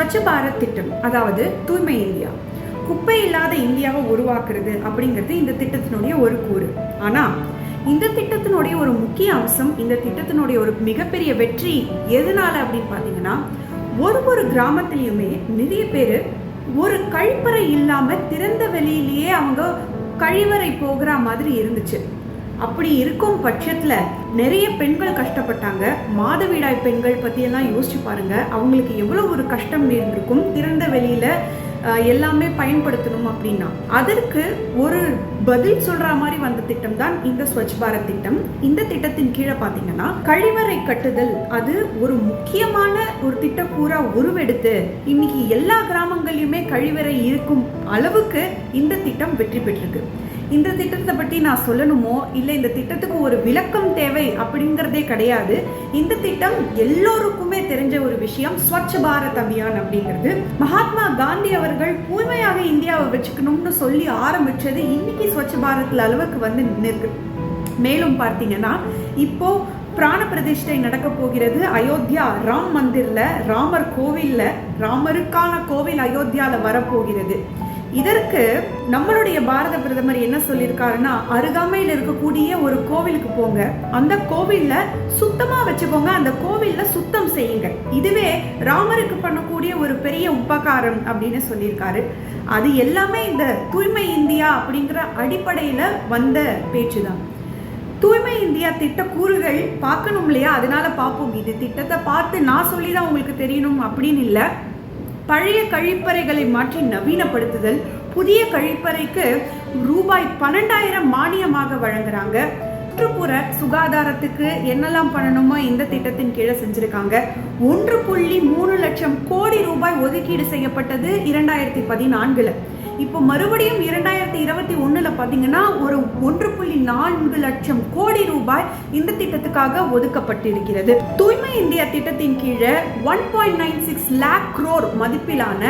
ஸ்வச்ச பாரத் திட்டம், அதாவது தூய்மை இந்தியா, குப்பை இல்லாத இந்தியாவை உருவாக்குறது அப்படிங்கிறது இந்த திட்டத்தினுடைய ஒரு கூறு. ஆனால் இந்த திட்டத்தினுடைய ஒரு முக்கிய அம்சம், இந்த திட்டத்தினுடைய ஒரு மிகப்பெரிய வெற்றி எதனால அப்படின்னு பார்த்தீங்கன்னா, ஒரு கிராமத்திலையுமே நிறைய பேர் ஒரு கழிப்பறை இல்லாமல் திறந்த வெளியிலேயே அவங்க கழிவறை போகிற மாதிரி இருந்துச்சு. அப்படி இருக்கும் பட்சத்தில் நிறைய பெண்கள் கஷ்டப்பட்டாங்க. மாதவிடாய் பெண்கள் பற்றியெல்லாம் யோசிச்சு பாருங்க, அவங்களுக்கு எவ்வளோ ஒரு கஷ்டம் இருந்திருக்கும் திறந்த வெளியில் எல்லாமே பயன்படுத்தணும் அப்படின்னா. அதற்கு ஒரு பதில் சொல்ற மாதிரி வந்த திட்டம் தான் இந்த ஸ்வச் பாரத் திட்டம். இந்த திட்டத்தின் கீழே பார்த்தீங்கன்னா கழிவறை கட்டுதல் அது ஒரு முக்கியமான ஒரு திட்டக்கூறா உருவெடுத்து இன்னைக்கு எல்லா கிராமங்கள்லையுமே கழிவறை இருக்கும் அளவுக்கு இந்த திட்டம் வெற்றி பெற்றிருக்கு. இந்த திட்டத்தை பற்றி நான் சொல்லணுமோ இல்லை இந்த திட்டத்துக்கு ஒரு விளக்கம் தேவை அப்படிங்கிறதே கிடையாது. இந்த திட்டம் எல்லோருக்குமே தெரிஞ்ச ஒரு விஷயம். ஸ்வச் பாரத் அபியான் அப்படிங்கிறது மகாத்மா காந்தி அவர்கள் தூய்மையாக இந்தியாவை வச்சுக்கணும்னு சொல்லி ஆரம்பிச்சது இன்னைக்கு ஸ்வச் பாரத்ல அளவுக்கு வந்து நிற்கு. மேலும் பார்த்தீங்கன்னா இப்போ பிராண பிரதிஷ்டை நடக்க போகிறது அயோத்தியா ராம் மந்திர்ல, ராமர் கோவில்ல, ராமருக்கான கோவில் அயோத்தியால வரப்போகிறது. இதற்கு நம்மளுடைய பாரத பிரதமர் என்ன சொல்லியிருக்காருன்னா, அருகாமையில் இருக்கக்கூடிய ஒரு கோவிலுக்கு போங்க, அந்த கோவில்ல சுத்தமா வச்சுக்கோங்க, அந்த கோவில்ல சுத்தம் செய்யுங்க. இதுவே ராமருக்கு பண்ணக்கூடிய ஒரு பெரிய உபகாரம் அப்படின்னு சொல்லியிருக்காரு. அது எல்லாமே இந்த தூய்மை இந்தியா அப்படிங்கிற அடிப்படையில வந்த பேச்சுதான். தூய்மை இந்தியா திட்ட கூறுகள் பார்க்கணும் இல்லையா, அதனால பார்ப்போம். இது திட்டத்தை பார்த்து நான் சொல்லிதான் உங்களுக்கு தெரியணும் அப்படின்னு இல்லை. பழைய கழிப்பறைகளை மாற்றி நவீனப்படுத்துதல், புதிய கழிப்பறைக்கு ரூபாய் 12,000 மானியமாக வழங்குறாங்க. சுற்றுப்புற சுகாதாரத்துக்கு என்னெல்லாம் பண்ணணுமோ இந்த திட்டத்தின் கீழே செஞ்சிருக்காங்க. 1.3 லட்சம் கோடி ரூபாய் ஒதுக்கீடு செய்யப்பட்டது 2014. இப்போ மறுபடியும் 2021 பார்த்தீங்கன்னா ஒரு 1.4 லட்சம் கோடி ரூபாய் இந்த திட்டத்துக்காக ஒதுக்கப்பட்டிருக்கிறது. தூய்மை இந்தியா திட்டத்தின் கீழே 1.96 lakh crore மதிப்பிலான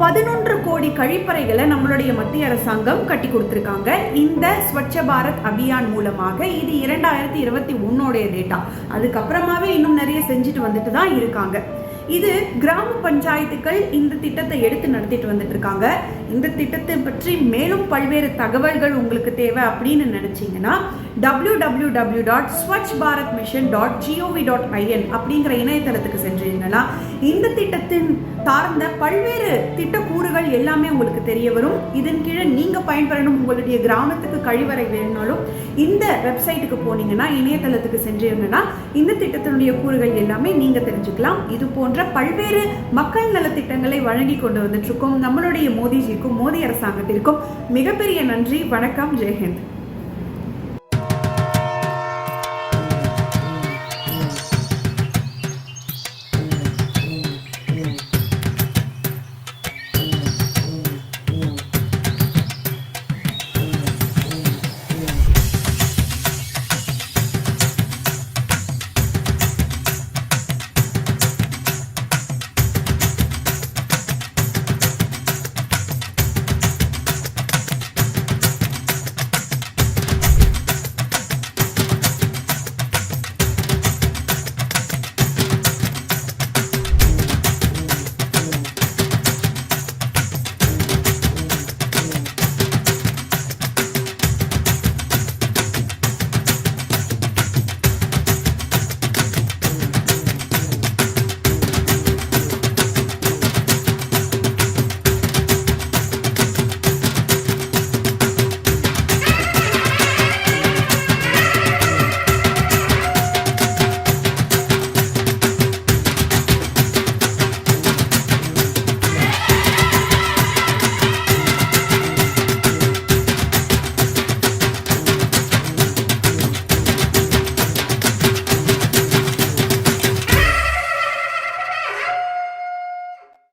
11 கோடி கழிப்பறைகளை நம்மளுடைய மத்திய அரசாங்கம் கட்டி கொடுத்திருக்காங்க இந்த ஸ்வச்ச பாரத் அபியான் மூலமாக. இது 2021 டேட்டா. அதுக்கப்புறமாவே இன்னும் நிறைய செஞ்சுட்டு வந்துட்டு தான் இருக்காங்க. இது கிராம பஞ்சாயத்துக்கள் இந்த திட்டத்தை எடுத்து நடத்திட்டு வந்துட்டு இருக்காங்க. இந்த திட்டத்தை பற்றி மேலும் பல்வேறு தகவல்கள் உங்களுக்கு தேவை அப்படின்னு நினைச்சீங்கன்னா www.swachbharatmission.gov.in அப்படிங்கிற இணையதளத்துக்கு சென்றீங்கன்னா இந்த திட்டத்தின் சார்ந்த பல்வேறு திட்டக்கூறுகள் எல்லாமே உங்களுக்கு தெரிய வரும். இதன் கீழே நீங்க பயன்பெறணும், உங்களுடைய கிராமத்துக்கு கழிவறை வேணும்னாலும் இந்த வெப்சைட்டுக்கு போனீங்கன்னா, இணையதளத்துக்கு சென்றீங்கன்னா இந்த திட்டத்தினுடைய கூறுகள் எல்லாமே நீங்க தெரிஞ்சுக்கலாம். இது போன்ற பல்வேறு மக்கள் நல திட்டங்களை வழங்கி கொண்டு வந்துட்டு இருக்கோம் நம்மளுடைய மோடிஜிக்கும் மோடி அரசாங்கத்திற்கும் மிகப்பெரிய நன்றி. வணக்கம். ஜெய்ஹிந்த்.